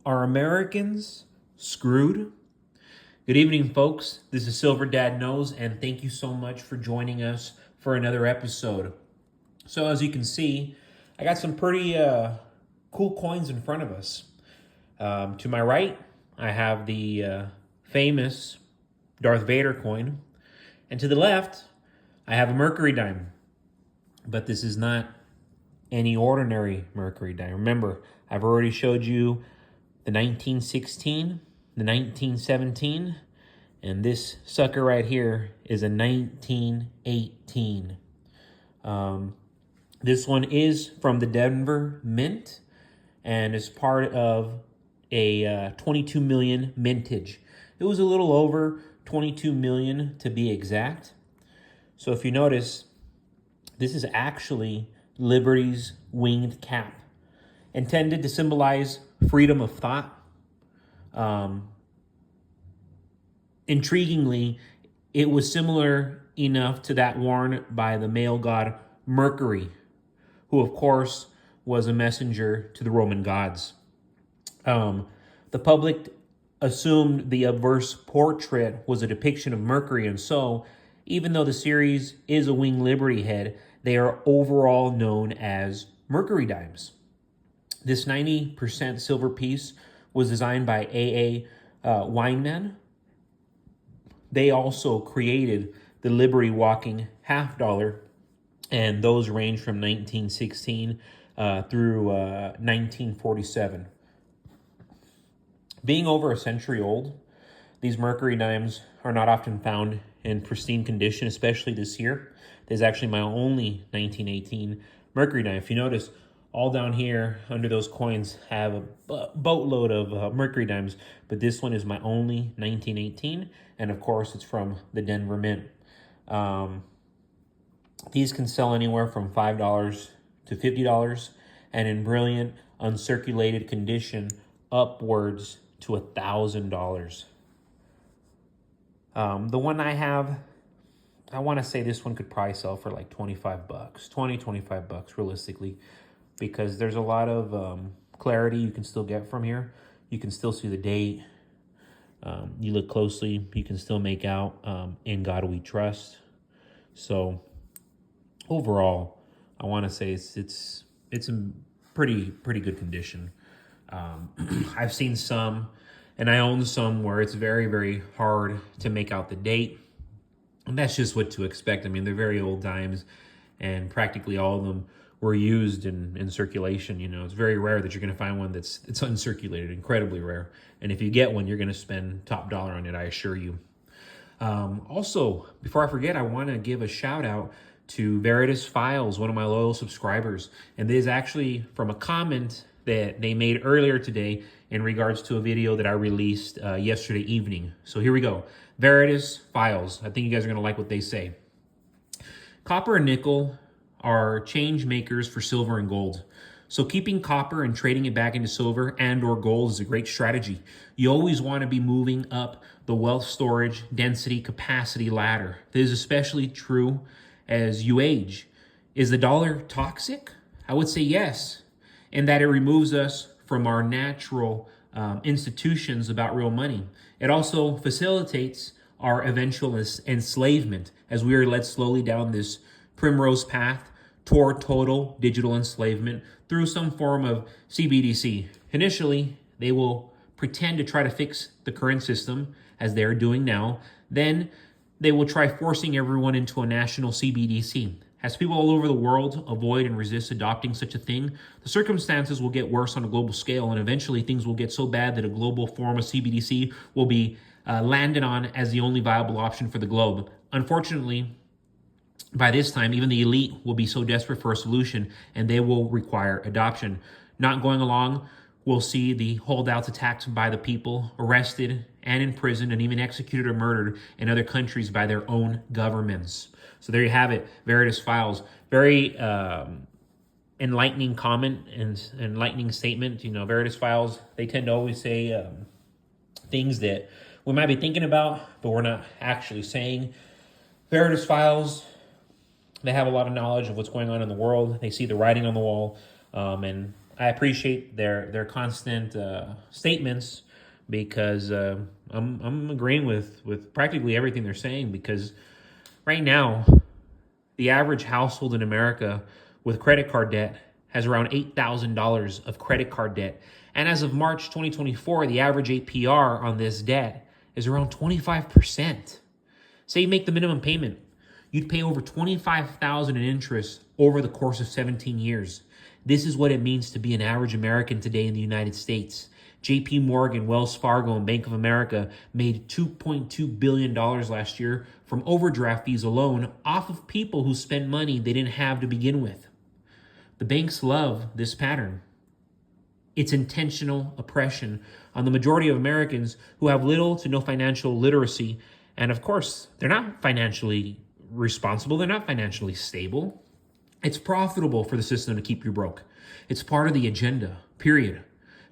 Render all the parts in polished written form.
Are Americans screwed? Good evening, folks. This is Silver Dad Knows, and thank you so much for joining us for another episode. So, as you can see, I got some pretty cool coins in front of us. To my right, I have the famous Darth Vader coin, and to the left, I have a Mercury dime. But this is not any ordinary Mercury dime. Remember, I've already showed you the 1916, the 1917, and this sucker right here is a 1918. This one is from the Denver Mint and is part of a 22 million mintage. It was a little over 22 million to be exact. So if you notice, this is actually Liberty's winged cap, intended to symbolize freedom of thought. Intriguingly, it was similar enough to that worn by the male god Mercury, who of course was a messenger to the Roman gods. The public assumed the obverse portrait was a depiction of Mercury, and so, even though the series is a winged Liberty head, they are overall known as Mercury dimes. This 90% silver piece was designed by A.A. Weinman. They also created the Liberty walking half dollar, and those range from 1916 through 1947. Being over a century old, these Mercury dimes are not often found in pristine condition, especially this year. This is actually my only 1918 Mercury dime. If you notice, all down here under those coins have a boatload of Mercury dimes, but this one is my only 1918, and of course it's from the Denver Mint. These can sell anywhere from $5 to $50, and in brilliant, uncirculated condition, upwards to $1,000. The one I have, I want to say this one could probably sell for like 25 bucks, 25 bucks realistically, because there's a lot of clarity you can still get from here. You can still see the date. You look closely, you can still make out "In God We Trust." So overall, I want to say it's in pretty good condition. I've seen some, and I own some where it's very, very hard to make out the date. And that's just what to expect. I mean, they're very old dimes, and practically all of them were used in circulation. You know, it's very rare that you're going to find one it's uncirculated, incredibly rare. And if you get one, you're going to spend top dollar on it, I assure you. Also, before I forget, I want to give a shout out to Veritas Files, one of my loyal subscribers. And this is actually from a comment that they made earlier today in regards to a video that I released yesterday evening. So here we go. Veritas Files. I think you guys are going to like what they say. Copper and nickel are change makers for silver and gold. So keeping copper and trading it back into silver and or gold is a great strategy. You always want to be moving up the wealth storage, density, capacity ladder. This is especially true as you age. Is the dollar toxic? I would say yes, in that it removes us from our natural institutions about real money. It also facilitates our eventual enslavement as we are led slowly down this primrose path toward total digital enslavement through some form of CBDC. Initially, they will pretend to try to fix the current system, as they are doing now. Then they will try forcing everyone into a national CBDC. As people all over the world avoid and resist adopting such a thing, the circumstances will get worse on a global scale, and eventually things will get so bad that a global form of CBDC will be landed on as the only viable option for the globe. Unfortunately, by this time, even the elite will be so desperate for a solution, and they will require adoption. Not going along, we'll see the holdouts attacked by the people, arrested and imprisoned, and even executed or murdered in other countries by their own governments. So there you have it, Veritas Files. Very enlightening comment and enlightening statement. You know, Veritas Files, they tend to always say things that we might be thinking about, but we're not actually saying. Veritas Files, they have a lot of knowledge of what's going on in the world. They see the writing on the wall, and I appreciate their constant statements because I'm agreeing with practically everything they're saying. Because right now, the average household in America with credit card debt has around $8,000 of credit card debt, and as of March 2024, the average APR on this debt is around 25%. Say you make the minimum payment, you'd pay over $25,000 in interest over the course of 17 years. This is what it means to be an average American today in the United States. JP Morgan, Wells Fargo, and Bank of America made $2.2 billion last year from overdraft fees alone off of people who spent money they didn't have to begin with. The banks love this pattern. It's intentional oppression on the majority of Americans who have little to no financial literacy. And of course, they're not financially responsible. They're not financially stable. It's profitable for the system to keep you broke. It's part of the agenda, period.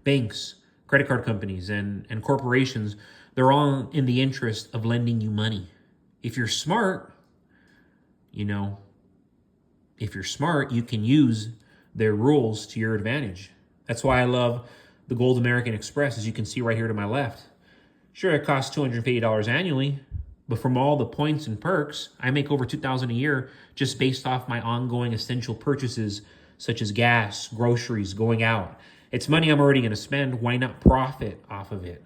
Banks, credit card companies, and corporations, they're all in the interest of lending you money. If you're smart, you can use their rules to your advantage. That's why I love the Gold American Express, as you can see right here to my left. Sure, it costs $250 annually, but from all the points and perks, I make over $2,000 a year just based off my ongoing essential purchases such as gas, groceries, going out. It's money I'm already going to spend. Why not profit off of it?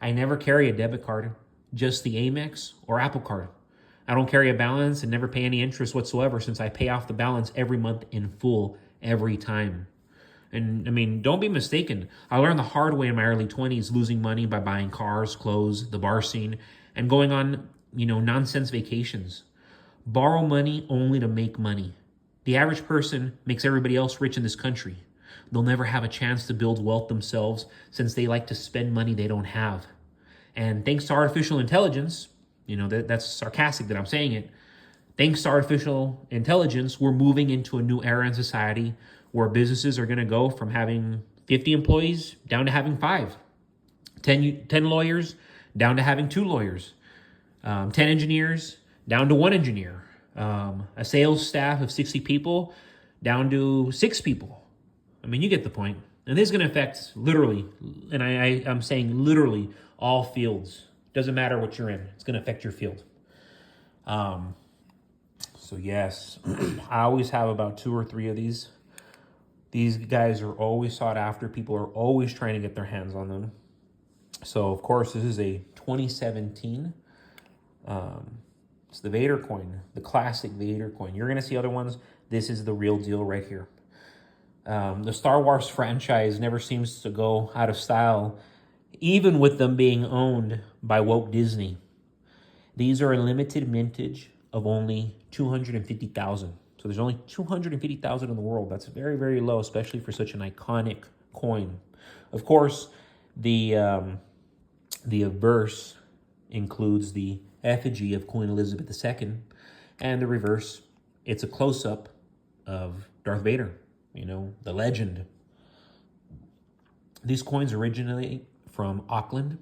I never carry a debit card, just the Amex or Apple Card. I don't carry a balance and never pay any interest whatsoever since I pay off the balance every month in full every time. And I mean, don't be mistaken. I learned the hard way in my early 20s, losing money by buying cars, clothes, the bar scene, and going on, nonsense vacations. Borrow money only to make money. The average person makes everybody else rich in this country. They'll never have a chance to build wealth themselves since they like to spend money they don't have. And thanks to artificial intelligence, that's sarcastic that I'm saying it. Thanks to artificial intelligence, we're moving into a new era in society where businesses are going to go from having 50 employees down to having 5, 10 lawyers down to having 2 lawyers, 10 engineers down to 1 engineer, a sales staff of 60 people down to 6 people. I mean, you get the point. And this is going to affect literally, and I'm saying literally, all fields. Doesn't matter what you're in. It's going to affect your field. So yes, I always have about 2 or 3 of these. These guys are always sought after. People are always trying to get their hands on them. So, of course, this is a 2017. It's the Vader coin, the classic Vader coin. You're going to see other ones. This is the real deal right here. The Star Wars franchise never seems to go out of style, even with them being owned by Walt Disney. These are a limited mintage of only 250,000. So there's only 250,000 in the world. That's very, very low, especially for such an iconic coin. Of course, the obverse includes the effigy of Queen Elizabeth II, and the reverse, it's a close-up of Darth Vader, the legend. These coins originate from Auckland.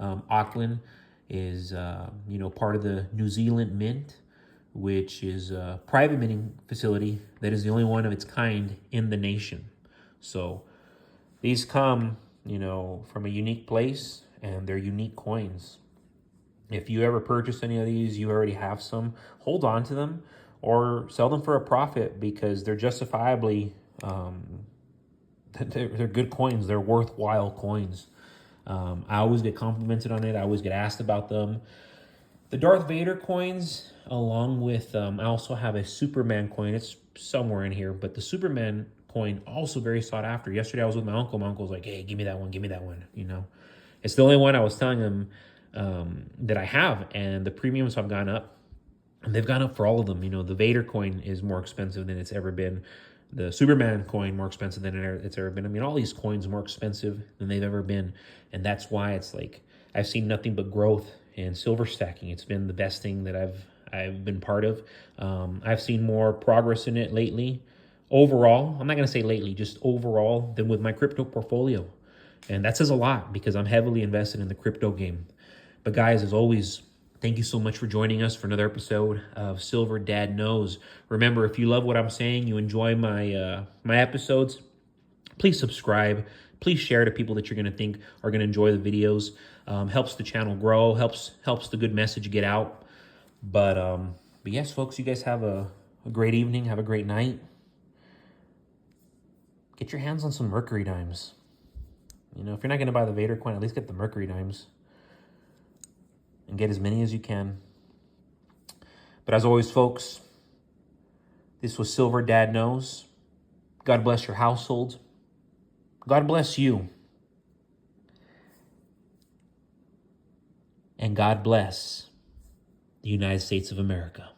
Auckland is, part of the New Zealand Mint, which is a private minting facility that is the only one of its kind in the nation. So these come, from a unique place, and they're unique coins. If you ever purchase any of these, you already have some, hold on to them or sell them for a profit, because they're justifiably, they're good coins. They're worthwhile coins. I always get complimented on it. I always get asked about them. The Darth Vader coins, along with, I also have a Superman coin. It's somewhere in here, but the Superman coin, also very sought after. Yesterday I was with my uncle. My uncle's like, hey, give me that one. It's the only one. I was telling him that I have, and the premiums have gone up. And they've gone up for all of them. The Vader coin is more expensive than it's ever been. The Superman coin more expensive than it's ever been. I mean, all these coins more expensive than they've ever been. And that's why it's like, I've seen nothing but growth in silver stacking. It's been the best thing that I've been part of. I've seen more progress in it lately. Overall, I'm not going to say lately, just overall, than with my crypto portfolio. And that says a lot, because I'm heavily invested in the crypto game. But guys, as always, thank you so much for joining us for another episode of Silver Dad Knows. Remember, if you love what I'm saying, you enjoy my episodes, Please subscribe. Please share to people that you're going to think are going to enjoy the videos. Helps the channel grow, helps the good message get out. But yes, folks, you guys have a great evening. Have a great night. Get your hands on some Mercury dimes. You know, if you're not going to buy the Vader coin, at least get the Mercury dimes. And get as many as you can. But as always, folks, this was Silver Dad Knows. God bless your household. God bless you. And God bless the United States of America.